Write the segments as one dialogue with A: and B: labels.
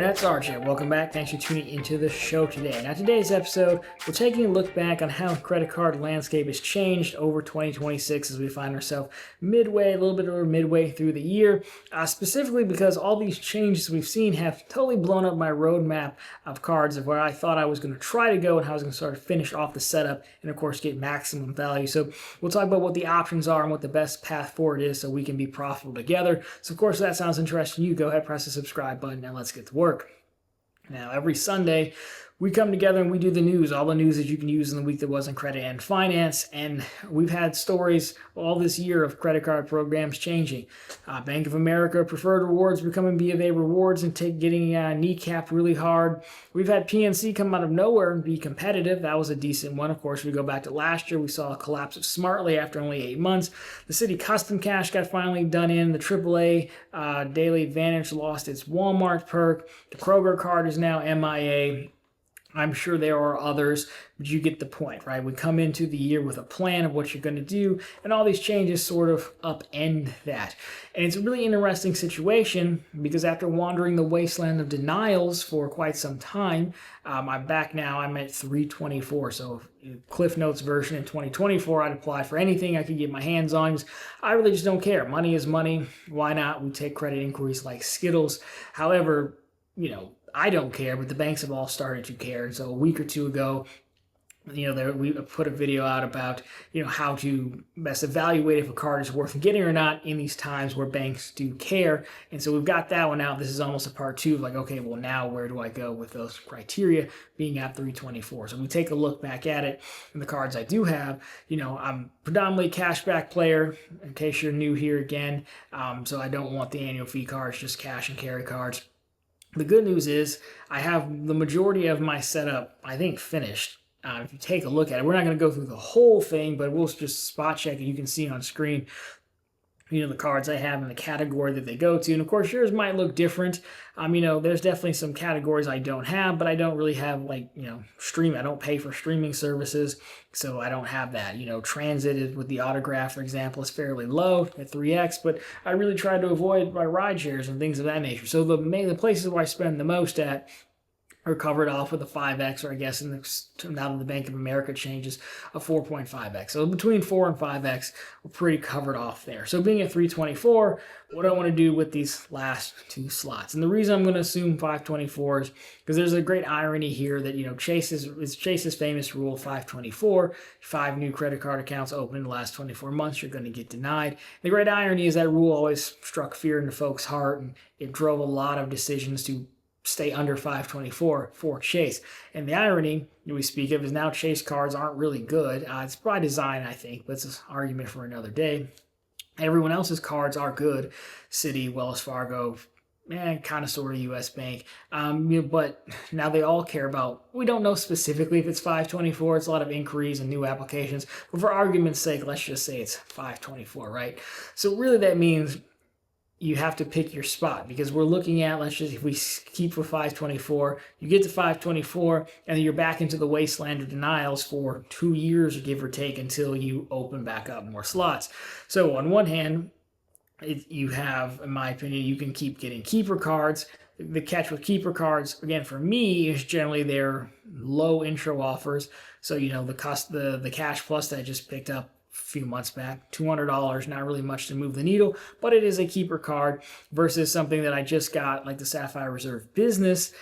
A: That's RJ. Welcome back. Thanks for tuning into the show today. Now, today's episode, we're taking a look back on how the credit card landscape has changed over 2026 as we find ourselves midway, a little bit over midway through the year, specifically because all these changes we've seen have totally blown up my roadmap of cards of where I thought I was going to try to go and how I was going to sort of finish off the setup and, of course, get maximum value. So we'll talk about what the options are and what the best path forward is so we can be profitable together. So, of course, if that sounds interesting to you, go ahead, press the subscribe button, and let's get to work. Now, every Sunday, we come together and we do the news, all the news that you can use in the week that was in credit and finance. And we've had stories all this year of credit card programs changing. Bank of America Preferred Rewards becoming B of A Rewards and getting kneecapped really hard. We've had PNC come out of nowhere and be competitive. That was a decent one. Of course, we go back to last year. We saw a collapse of Smartly after only 8 months. The City Custom Cash got finally done in. The AAA Daily Advantage lost its Walmart perk. The Kroger card is now MIA. I'm sure there are others, but you get the point, right? We come into the year with a plan of what you're going to do, and all these changes sort of upend that. And it's a really interesting situation because after wandering the wasteland of denials for quite some time, I'm back now. I'm at 324. So Cliff Notes version in 2024, I'd apply for anything I could get my hands on. I really just don't care. Money is money. Why not? We take credit inquiries like Skittles. However, I don't care, but the banks have all started to care. And so a week or two ago, we put a video out about, how to best evaluate if a card is worth getting or not in these times where banks do care. And so we've got that one out. This is almost a part two of like, okay, well, now where do I go with those criteria being at 324? So we take a look back at it and the cards I do have. I'm predominantly a cashback player in case you're new here again. So I don't want the annual fee cards, just cash and carry cards. The good news is I have the majority of my setup, I think, finished. If you take a look at it, we're not going to go through the whole thing, but we'll just spot check it. You can see on screen, the cards I have in the category that they go to. And of course, yours might look different. There's definitely some categories I don't have, but I don't really have streaming. I don't pay for streaming services, so I don't have that. Transit with the autograph, for example, is fairly low at 3x, but I really try to avoid my ride shares and things of that nature. So the places where I spend the most at are covered off with a 5x, or I guess now that the Bank of America changes, a 4.5x. So between 4 and 5x, we're pretty covered off there. So being at 324, what do I want to do with these last two slots? And the reason I'm going to assume 524 is because there's a great irony here that, Chase's famous rule, 524, 5 new credit card accounts open in the last 24 months, you're going to get denied. The great irony is that rule always struck fear into folks' heart, and it drove a lot of decisions to stay under 524 for Chase. And the irony that we speak of is now Chase cards aren't really good. It's by design, I think, but it's an argument for another day. Everyone else's cards are good. Citi, Wells Fargo, kind of sort of US Bank. But now they all care about, we don't know specifically if it's 524. It's a lot of inquiries and new applications. But for argument's sake, let's just say it's 524, right? So really that means you have to pick your spot because we're looking at, if we keep with 524, you get to 524 and then you're back into the wasteland of denials for 2 years, give or take, until you open back up more slots. So on one hand, you have, in my opinion, you can keep getting keeper cards. The catch with keeper cards, again, for me, is generally they're low intro offers. So, the Cash Plus that I just picked up few months back, $200, not really much to move the needle, but it is a keeper card versus something that I just got like the Sapphire Reserve Business,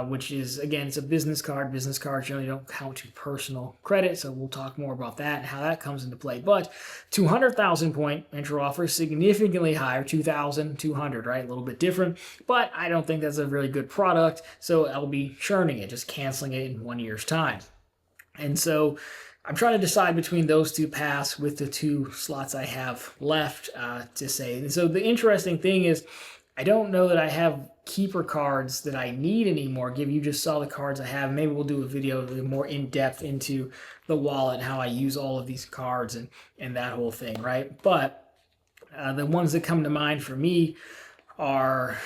A: which is, again, it's a business card. Business cards generally don't count to personal credit, so we'll talk more about that and how that comes into play. But 200,000 point intro offer is significantly higher, 2,200, right? A little bit different, but I don't think that's a really good product, so I'll be churning it, just canceling it in 1 year's time. And so I'm trying to decide between those two paths with the 2 slots I have left to say. And so the interesting thing is I don't know that I have keeper cards that I need anymore. You just saw the cards I have. Maybe we'll do a video more in-depth into the wallet and how I use all of these cards and that whole thing, right? But the ones that come to mind for me are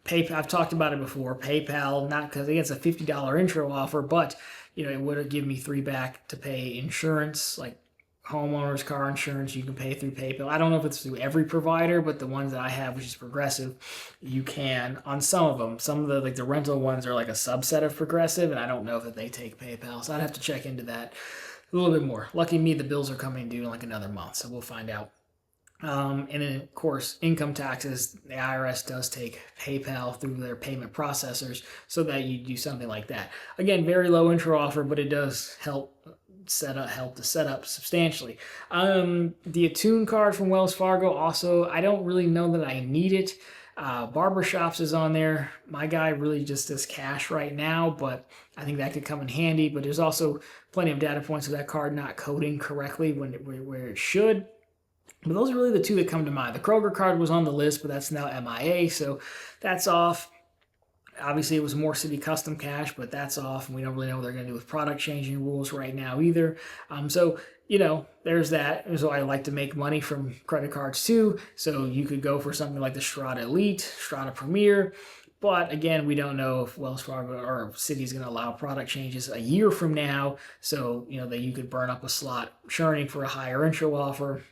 A: PayPal. I've talked about it before. PayPal, not because it's a $50 intro offer, but it would have given me $3 back to pay insurance, like homeowners car insurance you can pay through PayPal. I don't know if it's through every provider, but the ones that I have, which is Progressive, you can on some of them. Some of the the rental ones are like a subset of Progressive, and I don't know if they take PayPal, so I'd have to check into that a little bit more. Lucky me, the bills are coming due in like another month, so we'll find out. And then, of course, income taxes, the IRS does take PayPal through their payment processors so that you do something like that. Again, very low intro offer, but it does help the setup substantially. The Attune card from Wells Fargo also, I don't really know that I need it. Barbershops is on there. My guy really just does cash right now, but I think that could come in handy. But there's also plenty of data points of that card not coding correctly where it should. But those are really the two that come to mind. The Kroger card was on the list, but that's now MIA, so that's off. Obviously, it was more City Custom Cash, but that's off, and we don't really know what they're going to do with product changing rules right now either. So, there's that. So I like to make money from credit cards too, so you could go for something like the Strata Elite, Strata Premier, but again, we don't know if Wells Fargo or Citi is going to allow product changes a year from now, so, that you could burn up a slot churning for a higher intro offer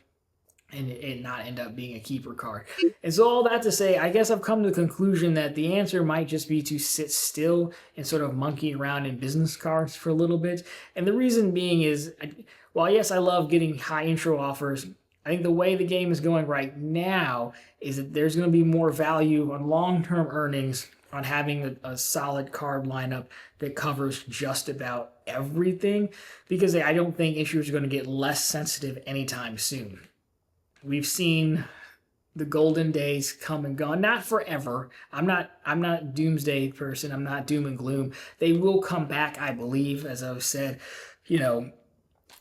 A: and it not end up being a keeper card. And so all that to say, I guess I've come to the conclusion that the answer might just be to sit still and sort of monkey around in business cards for a little bit. And the reason being is, while yes, I love getting high intro offers, I think the way the game is going right now is that there's going to be more value on long-term earnings on having a solid card lineup that covers just about everything, because I don't think issuers are going to get less sensitive anytime soon. We've seen the golden days come and gone, not forever. I'm not doomsday person. I'm not doom and gloom. They will come back, I believe, as I've said,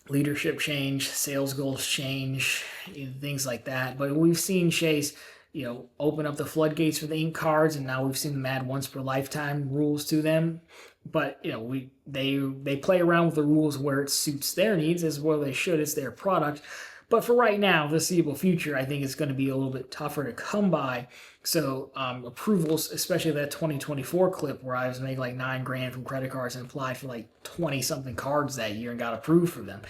A: leadership change, sales goals change, things like that. But we've seen Chase, open up the floodgates for the ink cards, and now we've seen them add once per lifetime rules to them. But they play around with the rules where it suits their needs, as well they should. It's their product. But for right now, the foreseeable future, I think it's going to be a little bit tougher to come by. So approvals, especially that 2024 clip where I was making like $9,000 from credit cards and applied for like 20 something cards that year and got approved for them,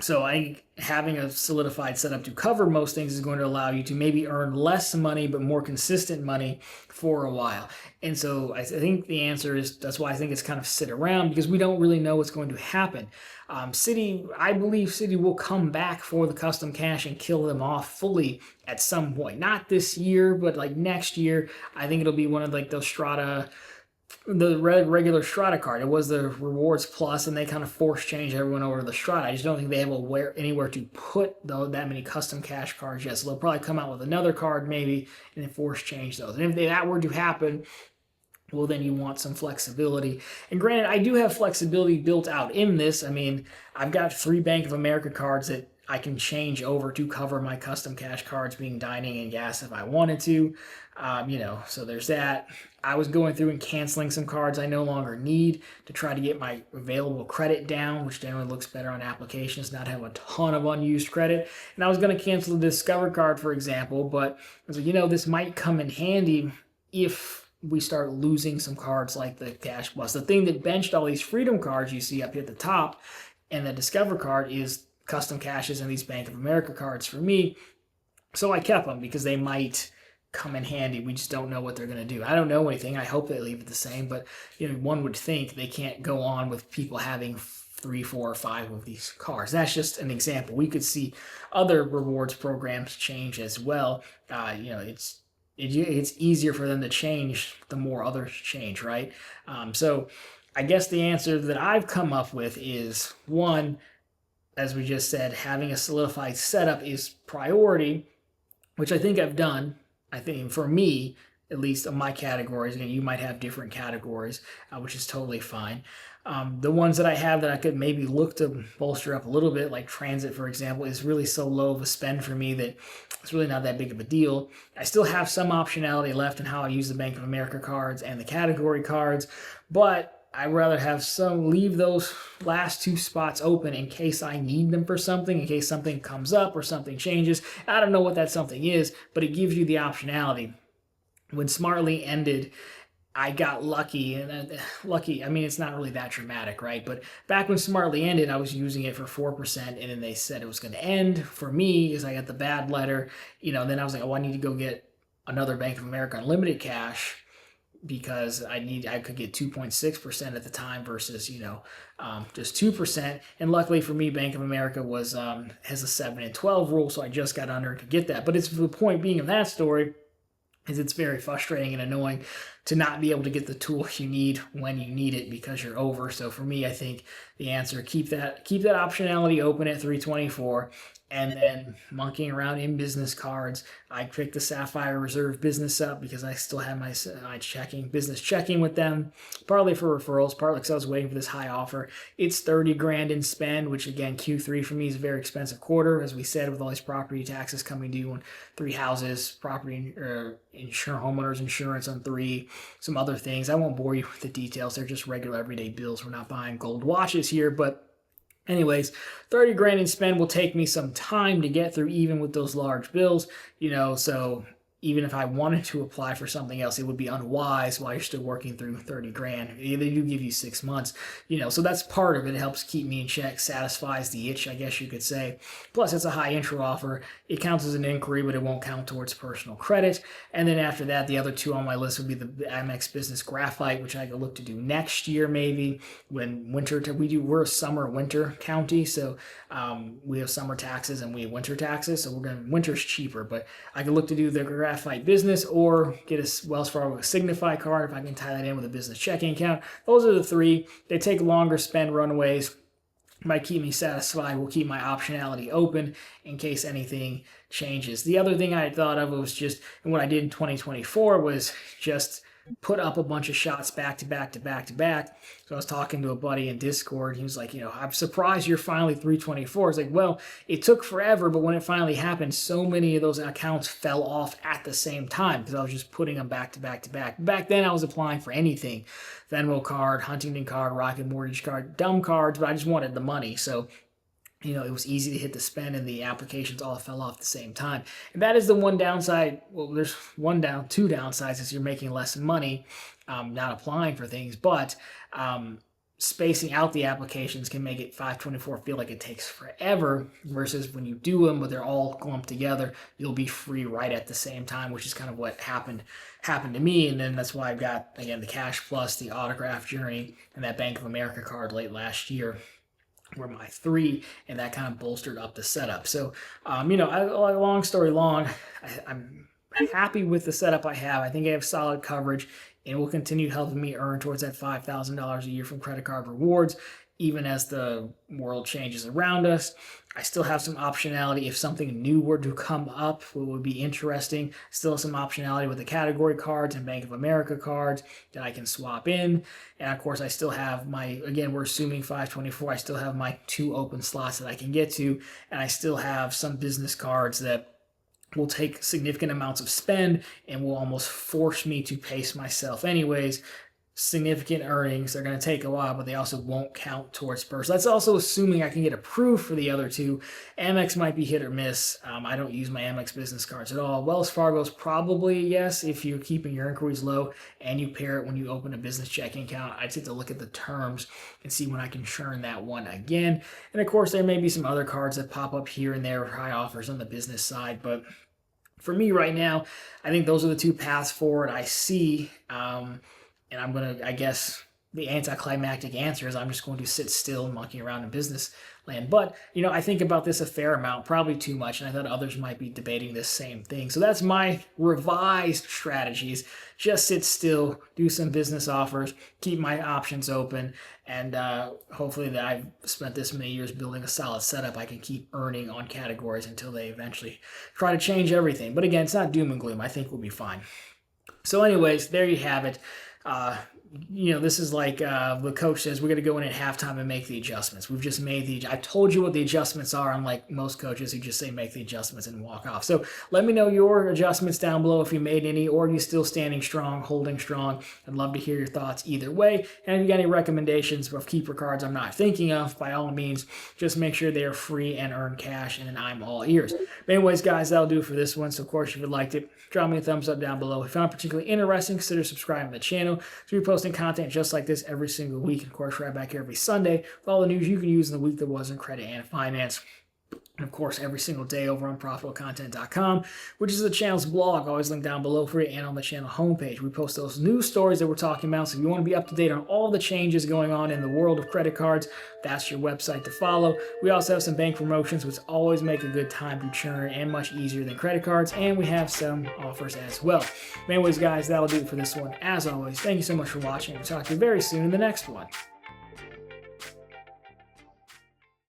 A: So I think having a solidified setup to cover most things is going to allow you to maybe earn less money but more consistent money for a while. And so I think the answer is, that's why I think it's kind of sit around, because we don't really know what's going to happen. I believe Citi will come back for the custom cash and kill them off fully at some point. Not this year, but like next year. I think it'll be one of like those Strata, the regular Strata card. It was the Rewards Plus, and they kind of force change everyone over to the Strata. I just don't think they have anywhere to put that many custom cash cards yet. So they'll probably come out with another card maybe and then force change those. And if that were to happen, well, then you want some flexibility. And granted, I do have flexibility built out in this. I mean, I've got 3 Bank of America cards that I can change over to cover my custom cash cards, being dining and gas if I wanted to. So there's that. I was going through and canceling some cards I no longer need to try to get my available credit down, which generally looks better on applications, not have a ton of unused credit. And I was going to cancel the Discover card, for example, but I was like, this might come in handy if we start losing some cards like the Cash Plus. The thing that benched all these Freedom cards you see up here at the top and the Discover card is custom cashes and these Bank of America cards for me. So I kept them because they might come in handy. We just don't know what they're going to do. I don't know anything. I hope they leave it the same, but one would think they can't go on with people having 3, 4, or 5 of these cards. That's just an example. We could see other rewards programs change as well. It's easier for them to change the more others change, right? So I guess the answer that I've come up with is, one, as we just said, having a solidified setup is priority, which I think I've done. I think for me, at least in my categories, again, you might have different categories, which is totally fine. The ones that I have that I could maybe look to bolster up a little bit, like transit, for example, is really so low of a spend for me that it's really not that big of a deal. I still have some optionality left in how I use the Bank of America cards and the category cards, but I'd rather have leave those last 2 spots open in case I need them for something, in case something comes up or something changes. I don't know what that something is, but it gives you the optionality. When Smartly ended, I got lucky, and lucky, I mean, it's not really that dramatic, right? But back when Smartly ended, I was using it for 4%, and then they said it was going to end for me because I got the bad letter, then I was like, oh, I need to go get another Bank of America Unlimited Cash because I could get 2.6% at the time versus just 2%. And luckily for me, Bank of America has a 7 and 12 rule, so I just got under to get that. But it's the point being of that story is it's very frustrating and annoying to not be able to get the tool you need when you need it because you're over. So for me, I think the answer, keep that optionality open at 324. And then monkeying around in business cards. I picked the Sapphire Reserve business up because I still had my business checking with them, partly for referrals, partly because I was waiting for this high offer. It's 30 grand in spend, which again, Q3 for me is a very expensive quarter, as we said, with all these property taxes coming due on 3 houses, homeowners insurance on 3, some other things. I won't bore you with the details. They're just regular everyday bills. We're not buying gold watches here, but anyways, 30 grand in spend will take me some time to get through even with those large bills, so even if I wanted to apply for something else, it would be unwise while you're still working through 30 grand. They do give you 6 months, so that's part of it. It helps keep me in check, satisfies the itch, I guess you could say. Plus, it's a high intro offer. It counts as an inquiry, but it won't count towards personal credit. And then after that, the other 2 on my list would be the Amex Business Graphite, which I could look to do next year maybe when we're a summer-winter county, so we have summer taxes and we have winter taxes, so winter's cheaper, but I could look to do the Graphite Business or get a Wells Fargo Signify card if I can tie that in with a business checking account. Those are the 3. They take longer spend runaways. Might keep me satisfied. Will keep my optionality open in case anything changes. The other thing I thought of was and what I did in 2024 was just put up a bunch of shots back to back to back to back. So I was talking to a buddy in Discord. He was like, I'm surprised you're finally 324. It's like, well, it took forever, but when it finally happened, so many of those accounts fell off at the same time because I was just putting them back to back to back. Back then, I was applying for anything. Venmo card, Huntington card, Rocket Mortgage card, dumb cards, but I just wanted the money. So it was easy to hit the spend and the applications all fell off at the same time. And that is the one downside. Well, there's two downsides is you're making less money, not applying for things, but spacing out the applications can make it 524 feel like it takes forever versus when you do them, but they're all clumped together, you'll be free right at the same time, which is kind of what happened to me. And then that's why I've got, again, the Cash Plus, the Autograph Journey, and that Bank of America card late last year were my 3, and that kind of bolstered up the setup. So, long story long, I'm happy with the setup I have. I think I have solid coverage, and it will continue helping me earn towards that $5,000 a year from credit card rewards, even as the world changes around us. I still have some optionality if something new were to come up, what would be interesting. Still have some optionality with the category cards and Bank of America cards that I can swap in. And of course, I still have we're assuming 524, I still have my 2 open slots that I can get to. And I still have some business cards that will take significant amounts of spend and will almost force me to pace myself anyways. Significant earnings. They're going to take a while, but they also won't count towards burst. That's also assuming I can get approved for the other 2. Amex might be hit or miss. I don't use my Amex business cards at all. Wells Fargo's probably yes if you're keeping your inquiries low and you pair it when you open a business checking account. I'd take a look at the terms and see when I can churn that one again. And of course, there may be some other cards that pop up here and there, high offers on the business side, but for me right now, I think those are the 2 paths forward I see. And I'm going to, I guess, the anticlimactic answer is I'm just going to sit still and monkey around in business land. But, I think about this a fair amount, probably too much, and I thought others might be debating this same thing. So that's my revised strategies. Just sit still, do some business offers, keep my options open, and hopefully that I've spent this many years building a solid setup, I can keep earning on categories until they eventually try to change everything. But again, it's not doom and gloom. I think we'll be fine. So anyways, there you have it. this is like the coach says, we're going to go in at halftime and make the adjustments. We've just made I told you what the adjustments are, unlike most coaches who just say make the adjustments and walk off. So let me know your adjustments down below if you made any, or are you still standing strong, holding strong. I'd love to hear your thoughts either way. And if you got any recommendations of keeper cards I'm not thinking of, by all means, just make sure they are free and earn cash, and I'm all ears. But anyways, guys, that'll do for this one. So of course, if you liked it, drop me a thumbs up down below. If you found it particularly interesting, consider subscribing to the channel. So we're posting content just like this every single week. And of course, right back here every Sunday with all the news you can use in the week that was in credit and finance. And of course, every single day over on profitablecontent.com, which is the channel's blog, always linked down below for you, and on the channel homepage. We post those news stories that we're talking about. So if you want to be up to date on all the changes going on in the world of credit cards, that's your website to follow. We also have some bank promotions, which always make a good time to churn and much easier than credit cards. And we have some offers as well. But anyways, guys, that'll do it for this one. As always, thank you so much for watching. We'll talk to you very soon in the next one.